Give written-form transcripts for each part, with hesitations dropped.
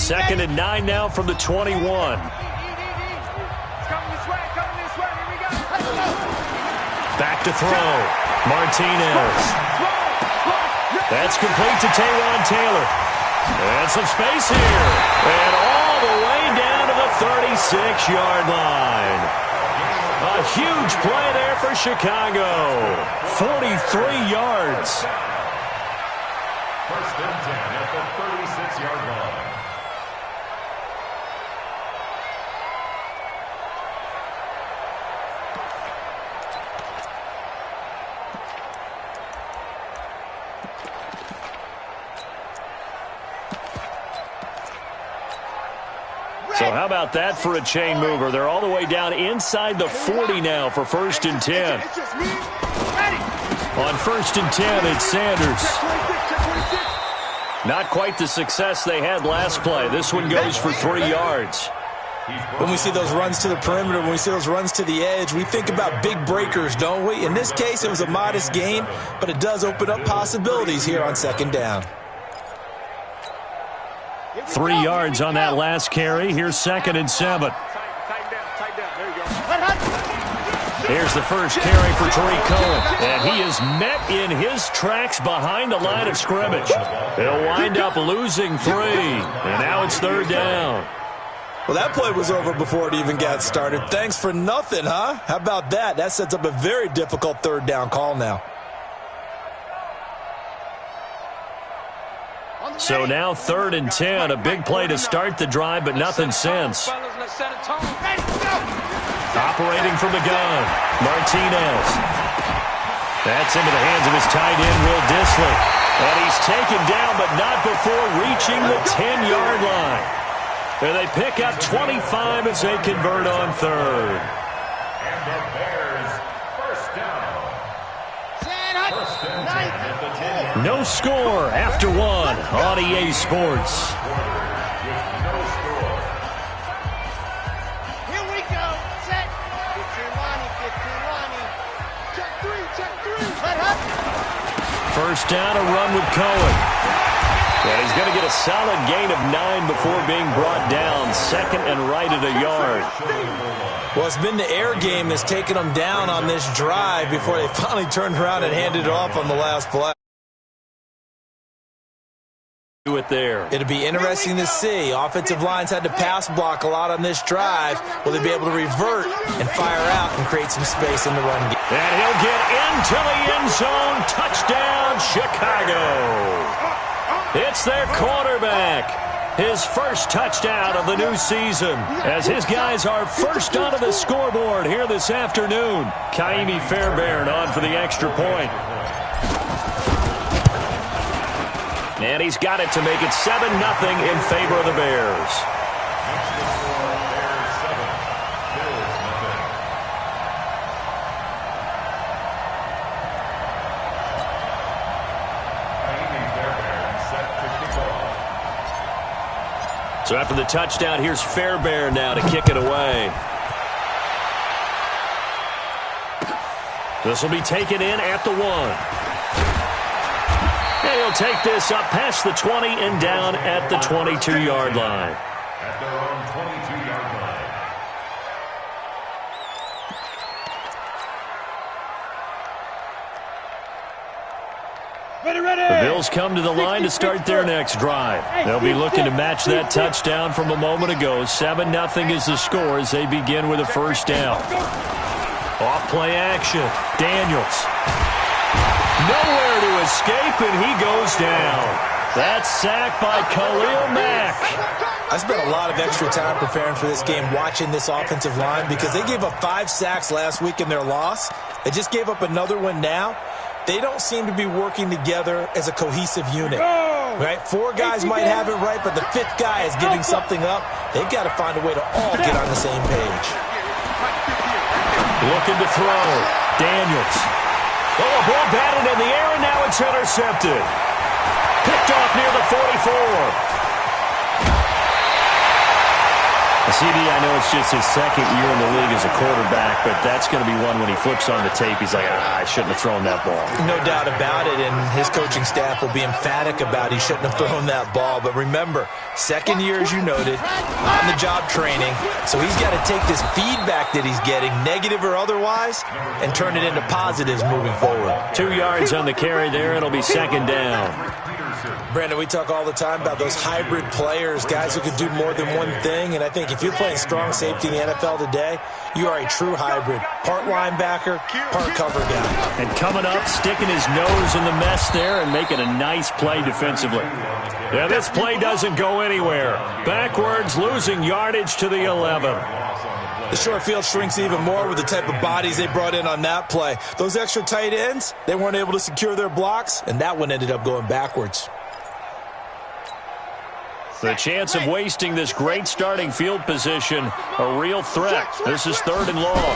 2nd and 9 now from the 21. Back to throw. Martinez. That's complete to Taywan Taylor. And some space here. And all the way down to the 36-yard line. A huge play there for Chicago. 43 yards. First and 10 at the 36-yard line. So how about that for a chain mover? They're all the way down inside the 40 now for 1st and 10. On 1st and 10, it's Sanders. Not quite the success they had last play. This one goes for 3 yards. When we see those runs to the perimeter, when we see those runs to the edge, we think about big breakers, don't we? In this case, it was a modest gain, but it does open up possibilities here on 2nd down. 3 yards on that last carry. Here's 2nd and 7. Here's the first carry for Tariq Cohen. And he is met in his tracks behind the line of scrimmage. He'll wind up losing 3. And now it's 3rd down. Well, that play was over before it even got started. Thanks for nothing, huh? How about that? That sets up a very difficult 3rd down call now. So now 3rd and 10. A big play to start the drive, but nothing since. Operating from the gun, Martinez. That's into the hands of his tight end, Will Dissly. And he's taken down, but not before reaching the 10-yard line. And they pick up 25 as they convert on 3rd. And the Bears, first down. First and 10 at the 10-yard line. No score after 1 on EA Sports. First down, a run with Cohen. And he's going to get a solid gain of 9 before being brought down. 2nd and right at a yard. Well, it's been the air game that's taken them down on this drive before they finally turned around and handed it off on the last play. Do it there. It'll be interesting to see. Offensive lines had to pass block a lot on this drive. Will they be able to revert and fire out and create some space in the run game? And he'll get into the end zone. Touchdown, Chicago. It's their quarterback. His first touchdown of the new season as his guys are first onto the scoreboard here this afternoon. Kaimi Fairbairn on for the extra point. And he's got it to make it 7-0 in favor of the Bears. So after the touchdown, here's Fairbairn now to kick it away. This will be taken in at the 1. And he'll take this up past the 20 and down at the 22-yard line. At their own 22-yard line. The Bills come to the line to start their next drive. They'll be looking to match that touchdown from a moment ago. 7-0 is the score as they begin with a first down. Off play action. Daniels. Nowhere to escape, and he goes down. That's sacked by Khalil Mack. I spent a lot of extra time preparing for this game, watching this offensive line, because they gave up 5 sacks last week in their loss. They just gave up another one now. They don't seem to be working together as a cohesive unit. Right? 4 guys might have it right, but the 5th guy is giving something up. They've got to find a way to all get on the same page. Looking to throw. Daniels. Oh, a ball batted in the air, and now it's intercepted. Picked off near the 44. CD, I know it's just his second year in the league as a quarterback, but that's going to be one when he flips on the tape, he's like, I shouldn't have thrown that ball. No doubt about it, and his coaching staff will be emphatic about he shouldn't have thrown that ball. But remember, second year, as you noted, on-the-job training, so he's got to take this feedback that he's getting, negative or otherwise, and turn it into positives moving forward. 2 yards on the carry there. It'll be second down. Brandon, we talk all the time about those hybrid players, guys who can do more than one thing, and I think if you're playing strong safety in the NFL today, you are a true hybrid. Part linebacker, part cover guy. And coming up, sticking his nose in the mess there and making a nice play defensively. Yeah, this play doesn't go anywhere. Backwards, losing yardage to the 11. The short field shrinks even more with the type of bodies they brought in on that play. Those extra tight ends, they weren't able to secure their blocks, and that one ended up going backwards. The chance of wasting this great starting field position, a real threat. This is 3rd and long.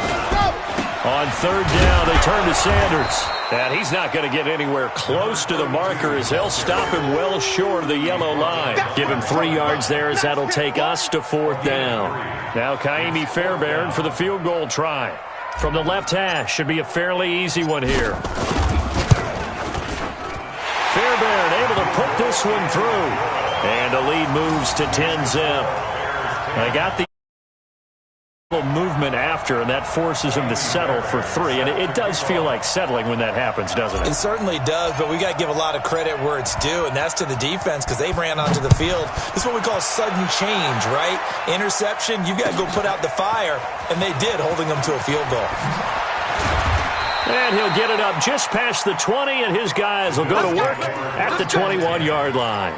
On 3rd down, they turn to Sanders. And he's not going to get anywhere close to the marker as they'll stop him well short of the yellow line. Give him 3 yards there as that'll take us to 4th down. Now Kaimi Fairbairn for the field goal try. From the left hash, should be a fairly easy one here. Fairbairn able to put this one through. And the lead moves to 10-zip. They got the movement after, and that forces him to settle for 3. And it does feel like settling when that happens, doesn't it? It certainly does, but we got to give a lot of credit where it's due, and that's to the defense because they ran onto the field. This is what we call sudden change, right? Interception, you got to go put out the fire, and they did, holding them to a field goal. And he'll get it up just past the 20, and his guys will go to work at the 21-yard line.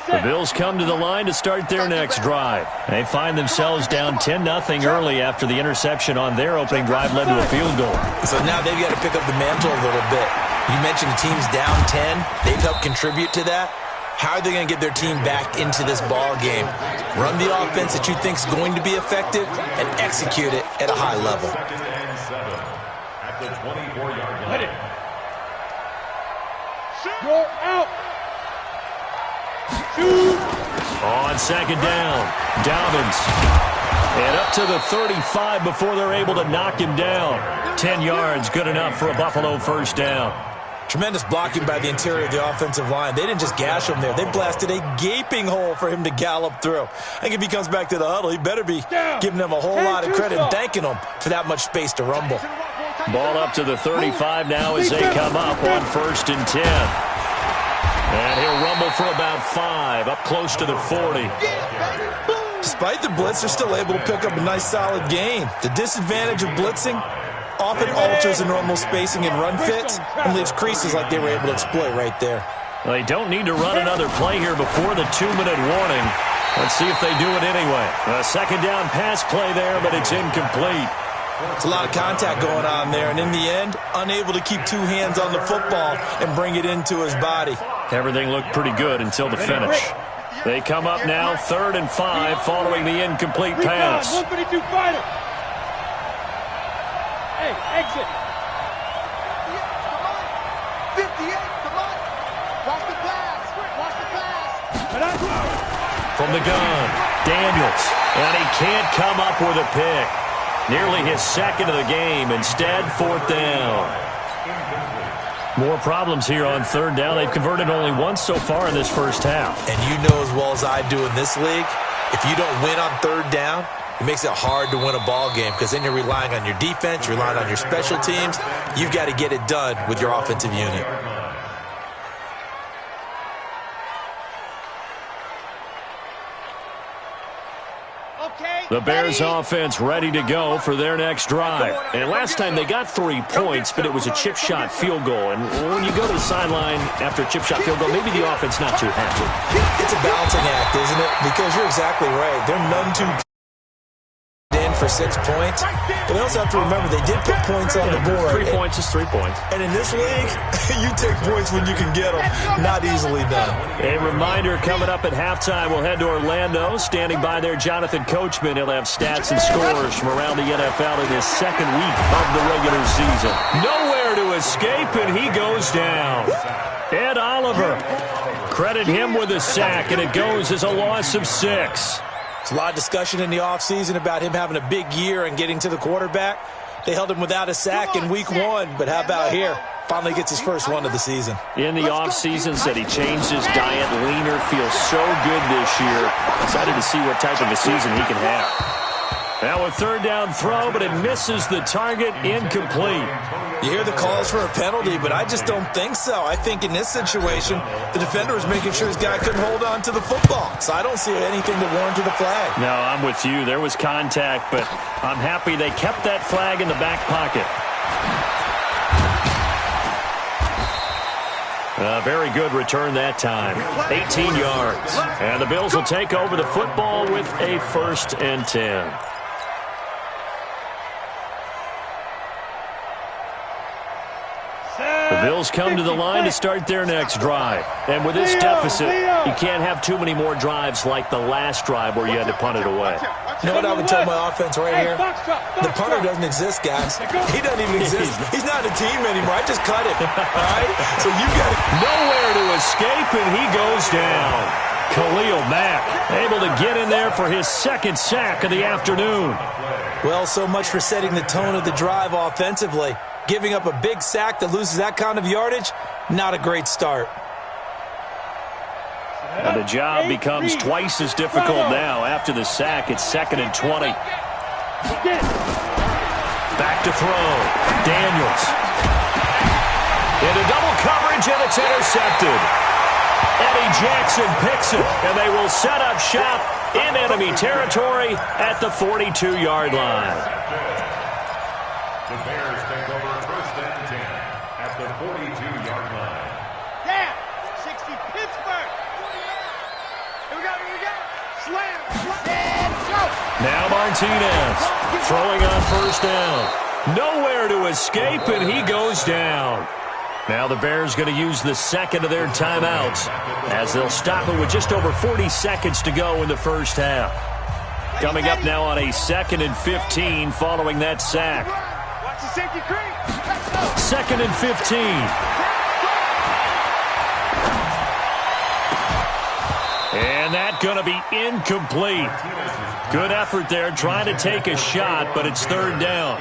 The Bills come to the line to start their next drive. They find themselves down 10-0 early after the interception on their opening drive led to a field goal. So now they've got to pick up the mantle a little bit. You mentioned the team's down 10. They've helped contribute to that. How are they going to get their team back into this ball game? Run the offense that you think is going to be effective and execute it at a high level. At the 24-yard line. Go out. On 2nd down, Dobbins. And up to the 35 before they're able to knock him down. 10 yards, good enough for a Buffalo 1st down. Tremendous blocking by the interior of the offensive line. They didn't just gash him there. They blasted a gaping hole for him to gallop through. I think if he comes back to the huddle, he better be giving them a whole lot of credit and thanking them for that much space to rumble. Ball up to the 35 now as they come up on 1st and 10. And he'll rumble for about 5, up close to the 40. Despite the blitz, they're still able to pick up a nice, solid gain. The disadvantage of blitzing often alters the normal spacing and run fits and leaves creases like they were able to exploit right there. They don't need to run another play here before the 2-minute warning. Let's see if they do it anyway. A 2nd down pass play there, but it's incomplete. It's a lot of contact going on there, and in the end, unable to keep 2 hands on the football and bring it into his body. Everything looked pretty good until the finish. They come up now, 3rd and 5, following the incomplete pass. 152 fighter. Hey, exit. 58, come on. Watch the pass. Watch the pass. From the gun, Daniels. And he can't come up with a pick. Nearly his 2nd of the game. Instead, 4th down. More problems here on 3rd down. They've converted only once so far in this first half. And you know as well as I do in this league, if you don't win on 3rd down, it makes it hard to win a ball game because then you're relying on your defense, you're relying on your special teams. You've got to get it done with your offensive unit. The Bears offense ready to go for their next drive. And last time they got 3 points, but it was a chip shot field goal. And when you go to the sideline after a chip shot field goal, maybe the offense not too happy. It's a balancing act, isn't it? Because you're exactly right. They're none too in for 6 points. But they also have to remember they did put points on the board. 3 points is 3 points. And in this league, you take points when you can get them. Not easily done. A reminder coming up at halftime, we'll head to Orlando. Standing by there, Jonathan Coachman. He'll have stats and scores from around the NFL in his second week of the regular season. Nowhere to escape, and he goes down. Ed Oliver. Credit him with a sack, and it goes as a loss of 6. There's a lot of discussion in the offseason about him having a big year and getting to the quarterback. They held him without a sack in week 1, but how about here? Finally gets his first one of the season. In the offseason, said he changed his diet, leaner, feels so good this year. Excited to see what type of a season he can have. Now a third down throw, but it misses the target, incomplete. You hear the calls for a penalty, but I just don't think so. I think in this situation, the defender was making sure his guy couldn't hold on to the football. So I don't see anything that warranted the flag. No, I'm with you. There was contact, but I'm happy they kept that flag in the back pocket. A very good return that time. 18 yards. And the Bills will take over the football with a 1st and 10. The Bills come to the line to start their next drive. And with this deficit, you can't have too many more drives like the last drive where you had to punt it away. You know what I would tell my offense right here? The punter doesn't exist, guys. He doesn't even exist. He's not a team anymore. I just cut him. All right? So you got nowhere to escape, and he goes down. Khalil Mack able to get in there for his 2nd sack of the afternoon. Well, so much for setting the tone of the drive offensively. Giving up a big sack that loses that kind of yardage, not a great start. And the job becomes twice as difficult now after the sack. It's 2nd and 20. Back to throw. Daniels. Into double coverage, and it's intercepted. Eddie Jackson picks it, and they will set up shop in enemy territory at the 42-yard line. The Bears take over 1st and 10 at the 42-yard line. Yeah, 60 Pittsburgh. Here we go. Slam. And go. Now Martinez throwing on 1st down. Nowhere to escape, and he goes down. Now the Bears going to use the 2nd of their timeouts as they'll stop it with just over 40 seconds to go in the first half. Coming up now on a 2nd and 15 following that sack. 2nd and 15. And that going to be incomplete. Good effort there trying to take a shot, but it's 3rd down.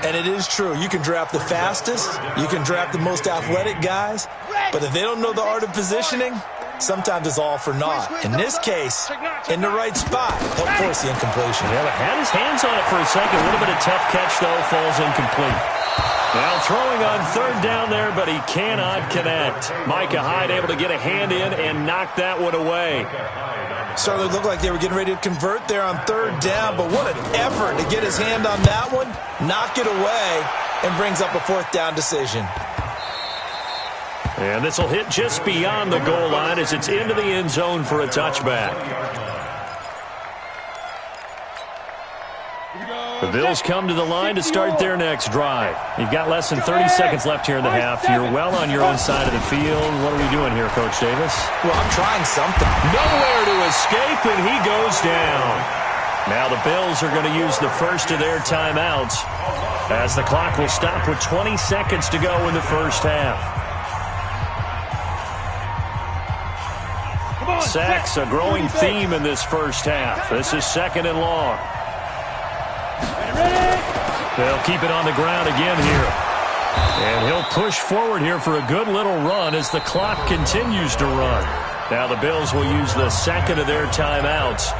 And it is true. You can draft the fastest. You can draft the most athletic guys. But if they don't know the art of positioning, sometimes it's all for naught. In this case, in the right spot, help force the incompletion. Yeah, but had his hands on it for a second. A little bit of tough catch, though, falls incomplete. Now throwing on 3rd down there, but he cannot connect. Micah Hyde able to get a hand in and knock that one away. Certainly looked like they were getting ready to convert there on 3rd down, but what an effort to get his hand on that one, knock it away, and brings up a 4th down decision. And this will hit just beyond the goal line as it's into the end zone for a touchback. The Bills come to the line to start their next drive. You've got less than 30 seconds left here in the half. You're well on your own side of the field. What are we doing here, Coach Davis? Well, I'm trying something. Nowhere to escape, and he goes down. Now the Bills are going to use the 1st of their timeouts as the clock will stop with 20 seconds to go in the first half. Sacks, a growing theme in this first half. This is 2nd and long. They'll keep it on the ground again here. And he'll push forward here for a good little run as the clock continues to run. Now the Bills will use the 2nd of their timeouts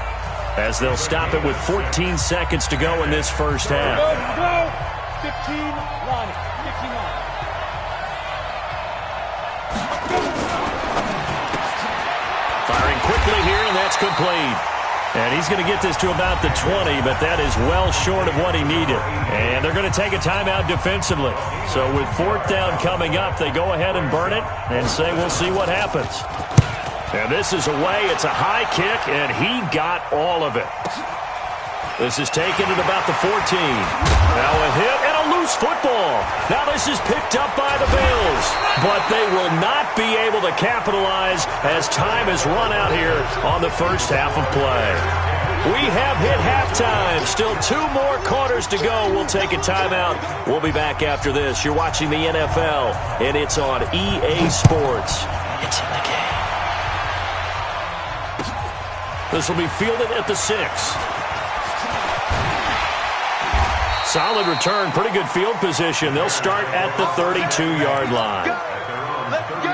as they'll stop it with 14 seconds to go in this first half. 15 line. 15 line. Firing quickly here, and that's complete. And he's going to get this to about the 20, but that is well short of what he needed. And they're going to take a timeout defensively. So with 4th down coming up, they go ahead and burn it and say we'll see what happens. And this is away. It's a high kick, and he got all of it. This is taken at about the 14. Now a hit and a loose football. Now this is picked up by the Bills. But they will not be able to capitalize as time has run out here on the first half of play. We have hit halftime. Still 2 more quarters to go. We'll take a timeout. We'll be back after this. You're watching the NFL, and it's on EA Sports. It's in the game. This will be fielded at the 6. Solid return, pretty good field position. They'll start at the 32-yard line. Let's go.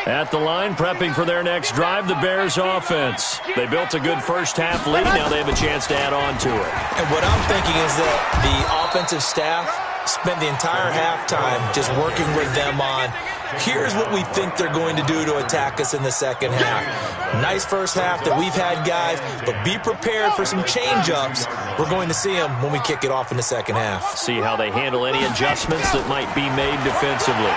At the line, prepping for their next drive, the Bears offense. They built a good first-half lead. Now they have a chance to add on to it. And what I'm thinking is that the offensive staff spent the entire halftime just working with them on, here's what we think they're going to do to attack us in the second half. Nice first half that we've had, guys, but be prepared for some change-ups. We're going to see them when we kick it off in the second half. See how they handle any adjustments that might be made defensively.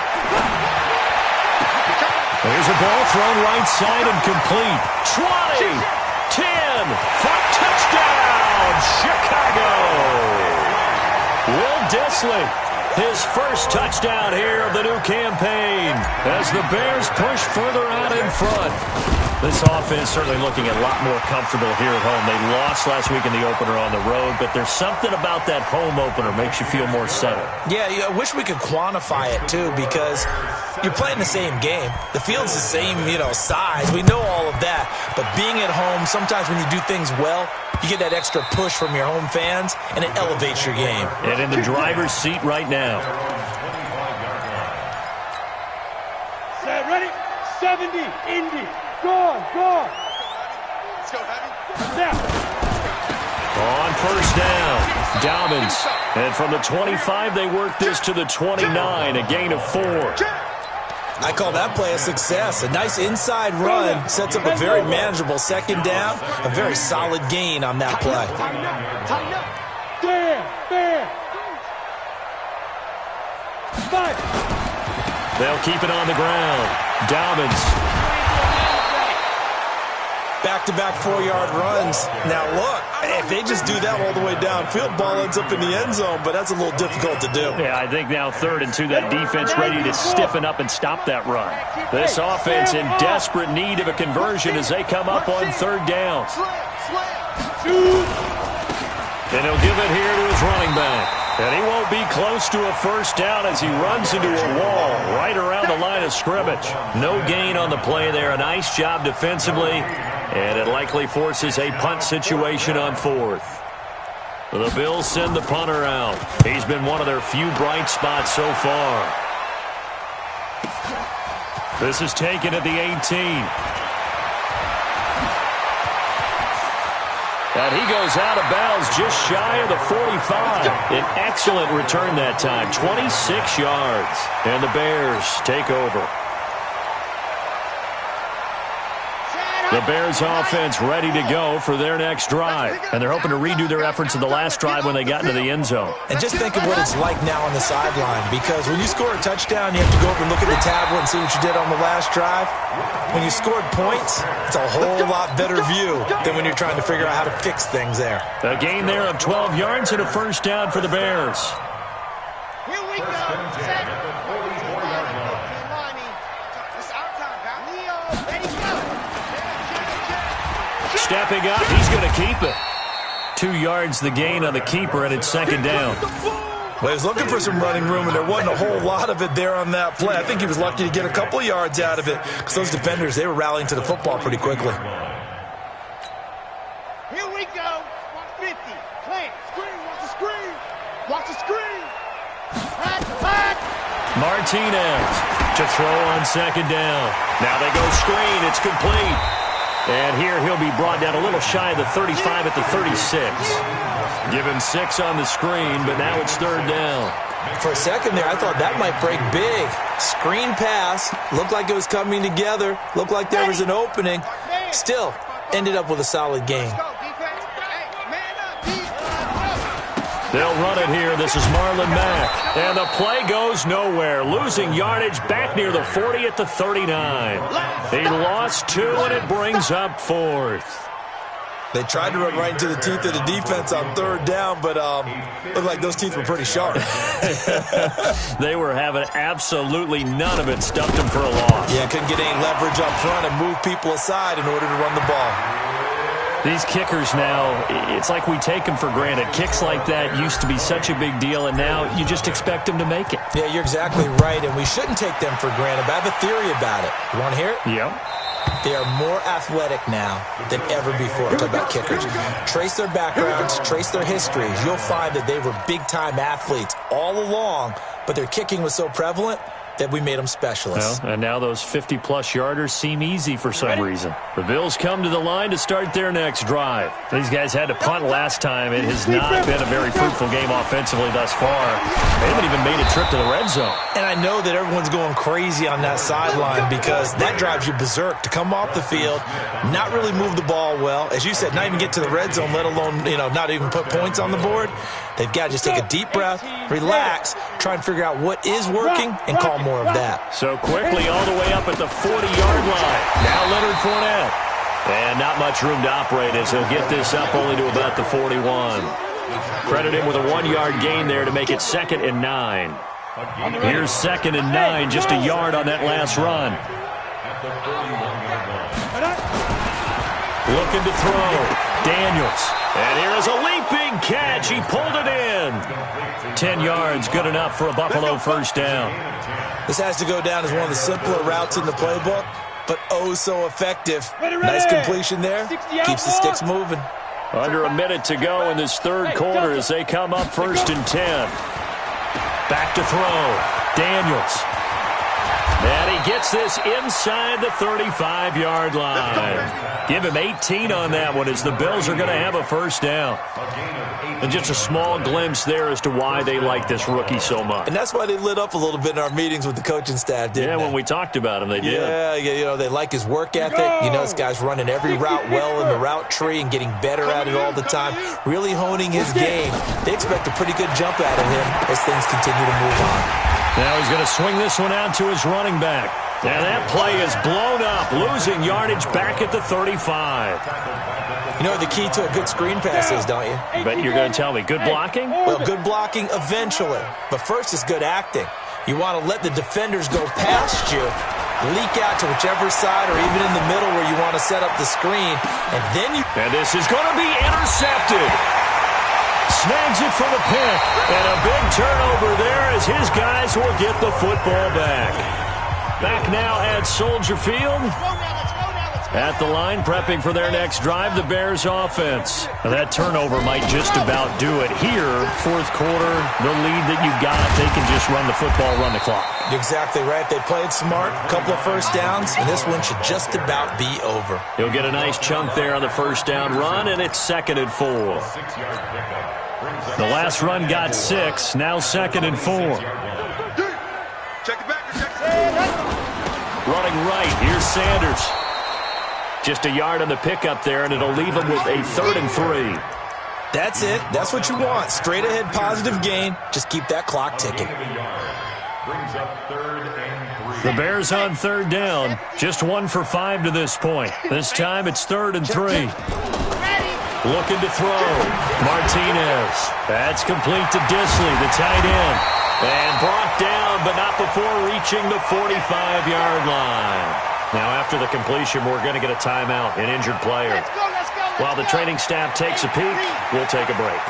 Here's a ball thrown right side and complete. 20, 10, for touchdown, Chicago! Will Dissly, his first touchdown here of the new campaign as the Bears push further out in front. This offense certainly looking a lot more comfortable here at home. They lost last week in the opener on the road, but there's something about that home opener makes you feel more settled. Yeah, I wish we could quantify it, too, because you're playing the same game. The field's the same, size. We know all of that. But being at home, sometimes when you do things well, you get that extra push from your home fans, and it elevates your game. And in the driver's seat right now. Set, ready? 70, Indy. Go on. Let's go, heavy. Snap. On first down, Dobbins. And from the 25, they work this to the 29, a gain of 4. I call that play a success. A nice inside run sets up a very manageable second down, a very solid gain on that play. Tighten up. There. Fight. They'll keep it on the ground. Dobbins. Back-to-back 4-yard runs. Now, look, if they just do that all the way downfield, ball ends up in the end zone, but that's a little difficult to do. Yeah, I think now 3rd and 2, that defense ready to stiffen up and stop that run. This offense in desperate need of a conversion as they come up on 3rd down. And he'll give it here to his running back. And he won't be close to a first down as he runs into a wall right around the line of scrimmage. No gain on the play there. A nice job defensively, and it likely forces a punt situation on 4th. The Bills send the punter out. He's been one of their few bright spots so far. This is taken at the 18. And he goes out of bounds just shy of the 45. An excellent return that time, 26 yards. And the Bears take over. The Bears offense ready to go for their next drive. And they're hoping to redo their efforts in the last drive when they got into the end zone. And just think of what it's like now on the sideline, because when you score a touchdown, you have to go over and look at the tablet and see what you did on the last drive. When you scored points, it's a whole lot better view than when you're trying to figure out how to fix things there. A gain there of 12 yards and a first down for the Bears. Here we go. Set. It's our time, pal. Leo, ready, go. Stepping up, he's going to keep it. 2 yards the gain on the keeper, and it's 2nd down. Well, he was looking for some running room, and there wasn't a whole lot of it there on that play. I think he was lucky to get a couple yards out of it because those defenders, they were rallying to the football pretty quickly. Here we go. 50. Plant. Screen. Watch the screen. Watch the screen. Hot. Martinez to throw on 2nd down. Now they go screen. It's complete. And here he'll be brought down a little shy of the 35 at the 36. Give him 6 on the screen, but now it's 3rd down. For a second there, I thought that might break big. Screen pass. Looked like it was coming together. Looked like there was an opening. Still, ended up with a solid gain. They'll run it here. This is Marlon Mack. And the play goes nowhere. Losing yardage back near the 40 at the 39. He lost 2, and it brings up 4th. They tried to run right into the teeth of the defense on 3rd down, but looked like those teeth were pretty sharp. They were having absolutely none of it. Stuffed them for a loss. Yeah, couldn't get any leverage up front and move people aside in order to run the ball. These kickers now, it's like we take them for granted. Kicks like that used to be such a big deal, and now you just expect them to make it. Yeah, you're exactly right, and we shouldn't take them for granted. But I have a theory about it. You want to hear it? Yep. They are more athletic now than ever before. Talk about kickers. Trace their backgrounds, trace their histories. You'll find that they were big-time athletes all along, but their kicking was so prevalent that we made them specialists. Well, and now those 50-plus yarders seem easy for some reason. The Bills come to the line to start their next drive. These guys had to punt last time. It has not been a very fruitful game offensively thus far. They haven't even made a trip to the red zone. And I know that everyone's going crazy on that sideline because that drives you berserk to come off the field, not really move the ball well. As you said, not even get to the red zone, let alone, not even put points on the board. They've got to just take a deep breath, relax, try and figure out what is working, and call more of that. So quickly all the way up at the 40-yard line. Now Leonard Fournette. And not much room to operate as he'll get this up only to about the 41. Credit him with a 1-yard gain there to make it 2nd and 9. Here's 2nd and 9, just a yard on that last run. Looking to throw. Daniels. And here is a leaping catch. He pulled it in. 10 yards, good enough for a Buffalo first down. This has to go down as one of the simpler routes in the playbook, but oh so effective. Nice completion there. Keeps the sticks moving. Under a minute to go in this 3rd quarter as they come up 1st and 10. Back to throw. Daniels. And he gets this inside the 35-yard line. Give him 18 on that one as the Bills are going to have a first down. And just a small glimpse there as to why they like this rookie so much. And that's why they lit up a little bit in our meetings with the coaching staff, didn't they? Yeah, when we talked about him, they did. Yeah, they like his work ethic. This guy's running every route well in the route tree and getting better at it all the time, really honing his game. They expect a pretty good jump out of him as things continue to move on. Now he's going to swing this one out to his running back. And that play is blown up, losing yardage back at the 35. You know what the key to a good screen pass is, don't you? But you're going to tell me, good blocking? Well, good blocking eventually. But first is good acting. You want to let the defenders go past you, leak out to whichever side or even in the middle where you want to set up the screen, and then you... And this is going to be intercepted. Snags it for the pick. And a big turnover there as his guys will get the football back. Back now at Soldier Field. At the line, prepping for their next drive, the Bears offense. Now that turnover might just about do it here. 4th quarter, the lead that you've got, they can just run the football, run the clock. You're exactly right. They played smart, a couple of first downs, and this one should just about be over. He'll get a nice chunk there on the first down run, and it's 2nd and 4. The last run got 6, now 2nd and 4. Check it back. Running right, here's Sanders. Just a yard on the pickup there, and it'll leave him with a 3rd and 3. That's it. That's what you want. Straight ahead positive gain. Just keep that clock ticking. The Bears on 3rd down. Just 1 for 5 to this point. This time it's 3rd and 3. Looking to throw. Martinez. That's complete to Disley, the tight end. And brought down, but not before reaching the 45-yard line. Now, after the completion, we're going to get a timeout, an injured player. Let's go. While the training staff takes a peek, we'll take a break.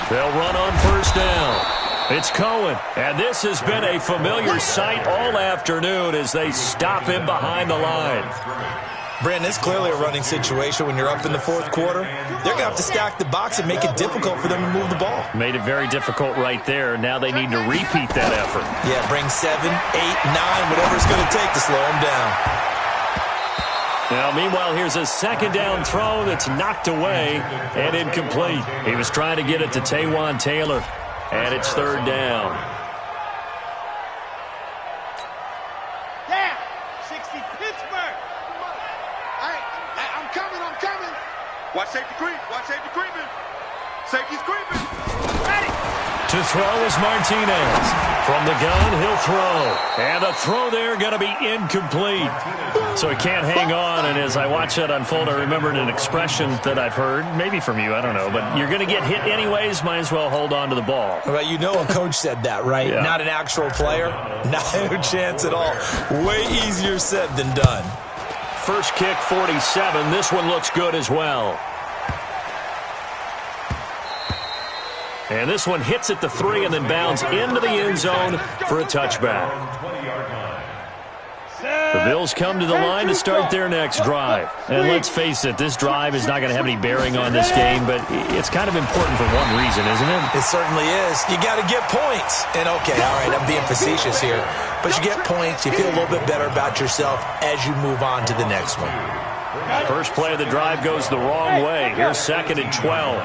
They'll run on first down. It's Cohen, and this has been a familiar sight all afternoon as they stop him behind the line. Brandon, it's clearly a running situation when you're up in the 4th quarter. They're going to have to stack the box and make it difficult for them to move the ball. Made it very difficult right there. Now they need to repeat that effort. Yeah, bring 7, 8, 9, whatever it's going to take to slow them down. Now, meanwhile, here's a 2nd down throw that's knocked away and incomplete. He was trying to get it to Taywan Taylor, and it's 3rd down. Down. 60 Pittsburgh. I'm coming. Safety's creeping. Ready. To throw is Martinez. From the gun, he'll throw. And the throw there going to be incomplete. So he can't hang on. And as I watch that unfold, I remembered an expression that I've heard, maybe from you, I don't know. But you're going to get hit anyways, might as well hold on to the ball. Well, you know a coach said that, right? Yeah. Not an actual player. Not a chance at all. Way easier said than done. First kick, 47. This one looks good as well. And this one hits at the 3 and then bounds into the end zone for a touchback. The Bills come to the line to start their next drive. And let's face it, this drive is not going to have any bearing on this game, but it's kind of important for one reason, isn't it? It certainly is. You got to get points. And okay, all right, I'm being facetious here. But you get points, you feel a little bit better about yourself as you move on to the next one. First play of the drive goes the wrong way. Here's 2nd and 12.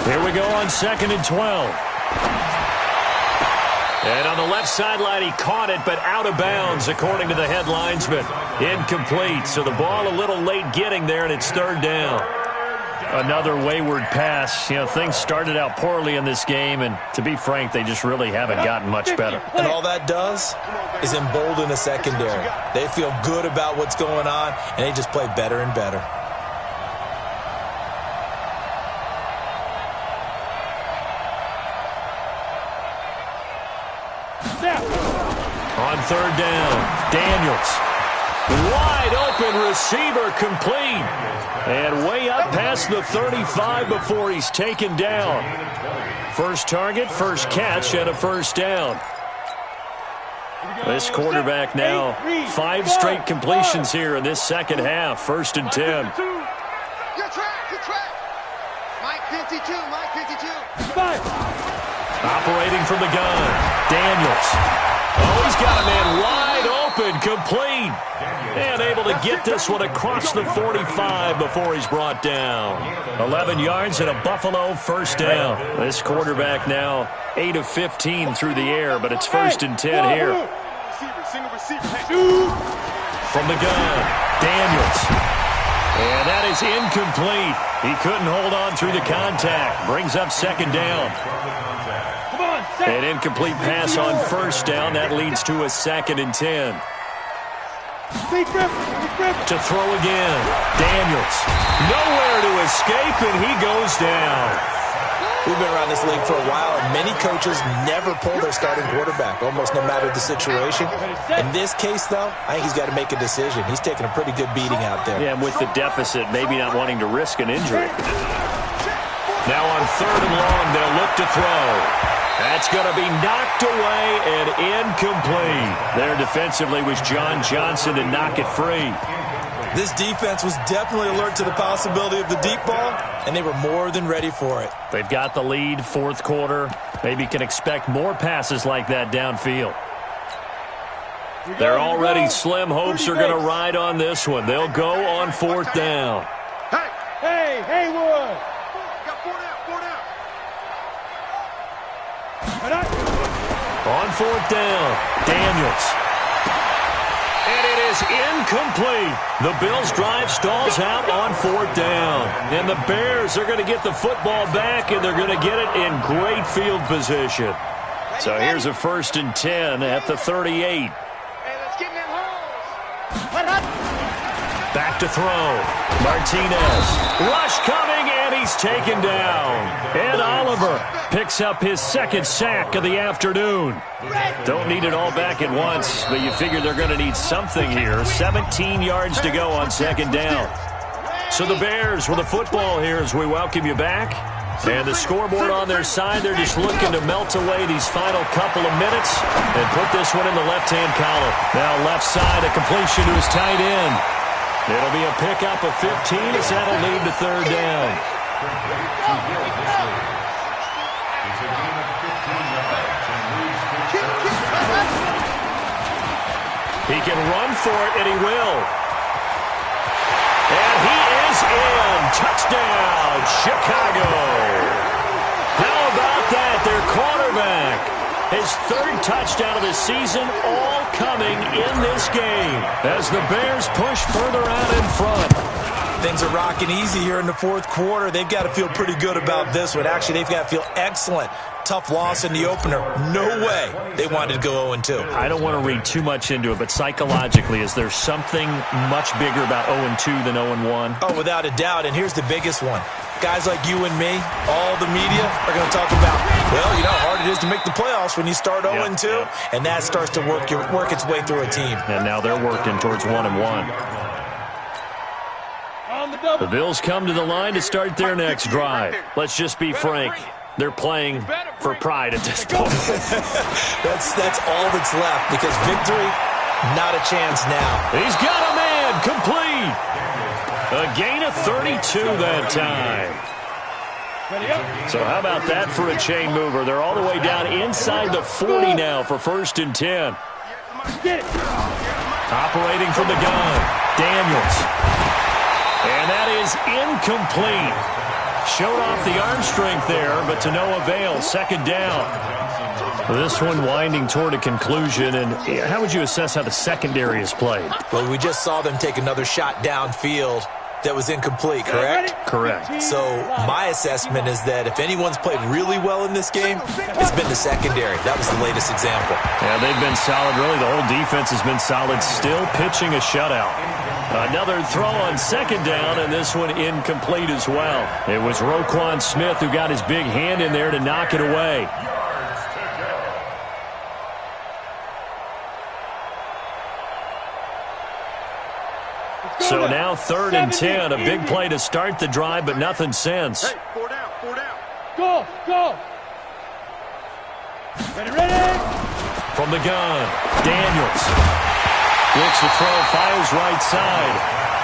Here we go on 2nd and 12. And on the left sideline, he caught it, but out of bounds, according to the head linesman. Incomplete, so the ball a little late getting there, and it's 3rd down. Another wayward pass. You know, things started out poorly in this game, and to be frank, they just really haven't gotten much better. And all that does is embolden the secondary. They feel good about what's going on, and they just play better and better. On 3rd down, Daniels. Wide open receiver complete. And way up past the 35 before he's taken down. First target, first catch, and a 1st down. This quarterback now, 5 straight completions here in this second half. 1st and 10. Good track. Mike 52. Operating from the gun, Daniels. Oh, he's got a man wide open, complete. And able to get this one across the 45 before he's brought down. 11 yards and a Buffalo 1st down. This quarterback now 8 of 15 through the air, but it's 1st and 10 here. From the gun, Daniels. And that is incomplete. He couldn't hold on through the contact. Brings up 2nd down. An incomplete pass on 1st down. That leads to a 2nd and 10. To throw again. Daniels. Nowhere to escape, and he goes down. We've been around this league for a while, and many coaches never pull their starting quarterback, almost no matter the situation. In this case, though, I think he's got to make a decision. He's taking a pretty good beating out there. Yeah, and with the deficit, maybe not wanting to risk an injury. Now on 3rd and long, they'll look to throw. That's going to be knocked away and incomplete. There defensively was John Johnson to knock it free. This defense was definitely alert to the possibility of the deep ball, and they were more than ready for it. They've got the lead, 4th quarter. Maybe can expect more passes like that downfield. Their already slim hopes are going to ride on this one. They'll go on 4th down. Hey, Haywood! Got 4 down. On 4th down, Daniels. And it is incomplete. The Bills' drive stalls out on 4th down. And the Bears are going to get the football back, and they're going to get it in great field position. So here's a 1st and 10 at the 38. Hey, let's get in them holes. Back to throw. Martinez. Rush coming, and he's taken down. And Oliver picks up his 2nd sack of the afternoon. Don't need it all back at once, but you figure they're going to need something here. 17 yards to go on 2nd down. So the Bears with the football here as we welcome you back. And the scoreboard on their side, they're just looking to melt away these final couple of minutes and put this one in the left-hand column. Now left side, a completion to his tight end. It'll be a pickup of 15 as that'll lead to 3rd down. He can run for it, and he will. And he is in. Touchdown, Chicago. How about that? Their quarterback His third touchdown of the season, all coming in this game as the Bears push further out in front. Things are rocking easy here in the fourth quarter. They've got to feel pretty good about this one. Actually, they've got to feel excellent. Tough loss in the opener. No way they wanted to go 0-2. I don't want to read too much into it, but psychologically, is there something much bigger about 0-2 than 0-1? Oh, without a doubt, and here's the biggest one. Guys like you and me, all the media are going to talk about, well, you know how hard it is to make the playoffs when you start 0-2, and that starts to work its way through a team. And now they're working towards 1-1. The Bills come to the line to start their next drive. Let's just be frank. They're playing for pride at this point. That's all that's left, because victory, not a chance now. He's got a man, complete. A gain of 32 that time. So how about that for a chain mover? They're all the way down inside the 40 now for 1st and 10. Operating from the gun, Daniels. And that is incomplete. Showed off the arm strength there, but to no avail. 2nd down. This one winding toward a conclusion. And how would you assess how the secondary is played? Well, we just saw them take another shot downfield that was incomplete, correct? Correct. So my assessment is that if anyone's played really well in this game, it's been the secondary. That was the latest example. Yeah, they've been solid. Really, the whole defense has been solid. Still pitching a shutout. Another throw on 2nd down, and this one incomplete as well. It was Roquan Smith who got his big hand in there to knock it away. So now 3rd and 10, a big play to start the drive, but nothing since. Hey, 4 down, 4 down. Go. Ready. From the gun, Daniels. Looks to throw, fires right side.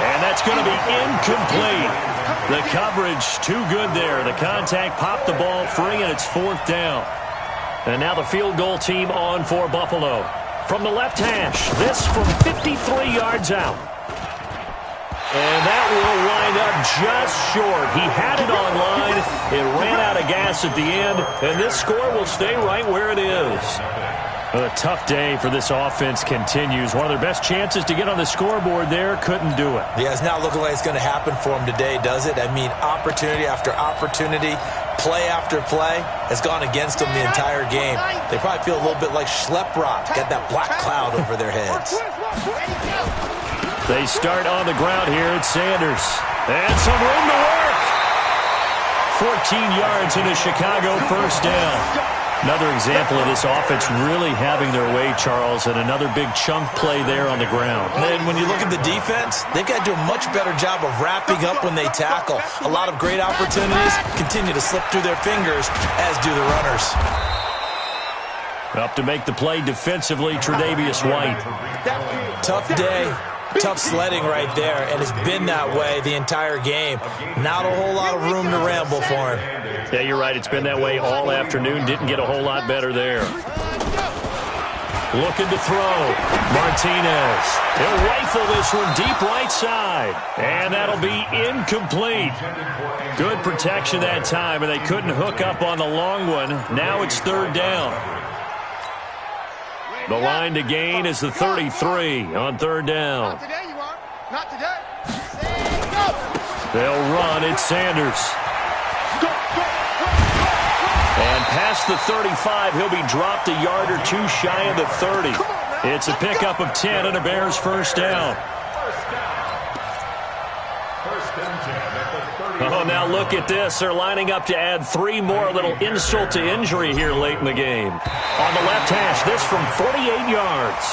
And that's going to be incomplete. The coverage too good there. The contact popped the ball free, and it's 4th down. And now the field goal team on for Buffalo. From the left hash, this from 53 yards out. And that will wind up just short. He had it on line. It ran out of gas at the end, and this score will stay right where it is. A tough day for this offense continues. One of their best chances to get on the scoreboard there, couldn't do it. Yeah, it's not looking like it's going to happen for them today, does it? I mean, opportunity after opportunity, play after play has gone against them the entire game. They probably feel a little bit like Schlepp-Rock, got that black cloud over their heads. They start on the ground here at Sanders. And some room to work. 14 yards in a Chicago 1st down. Another example of this offense really having their way, Charles, and another big chunk play there on the ground. And then when you look at the defense, they've got to do a much better job of wrapping up when they tackle. A lot of great opportunities continue to slip through their fingers, as do the runners. Up to make the play defensively, Tre'Davious White. Tough day. Tough sledding right there, and it's been that way the entire game. Not a whole lot of room to ramble for him. Yeah, you're right. It's been that way all afternoon. Didn't get a whole lot better there. Looking to throw. Martinez. He'll rifle this one deep right side. And that'll be incomplete. Good protection that time, and they couldn't hook up on the long one. Now it's 3rd down. The line to gain is the 33 on 3rd down. Not today, you are. Not today. They'll run. It's Sanders. And past the 35, he'll be dropped a yard or two shy of the 30. It's a pickup of 10 and a Bears 1st down. Oh, now look at this. They're lining up to add 3 more. A little insult to injury here late in the game. On the left hash, this from 48 yards.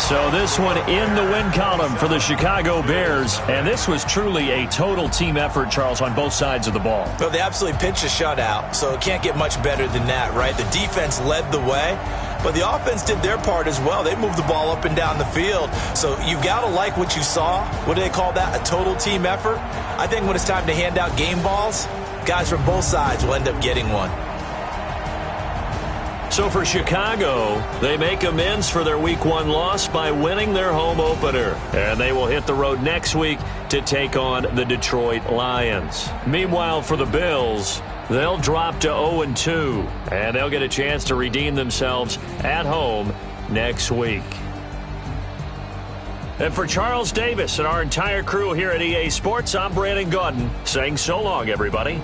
So this one in the win column for the Chicago Bears. And this was truly a total team effort, Charles, on both sides of the ball. Well, they absolutely pitched a shutout, so it can't get much better than that, right? The defense led the way, but the offense did their part as well. They moved the ball up and down the field. So you've got to like what you saw. What do they call that? A total team effort? I think when it's time to hand out game balls, guys from both sides will end up getting one. So for Chicago, they make amends for their Week 1 loss by winning their home opener. And they will hit the road next week to take on the Detroit Lions. Meanwhile, for the Bills, They'll drop to 0-2, and they'll get a chance to redeem themselves at home next week. And for Charles Davis and our entire crew here at EA Sports, I'm Brandon Gaudin saying so long, everybody.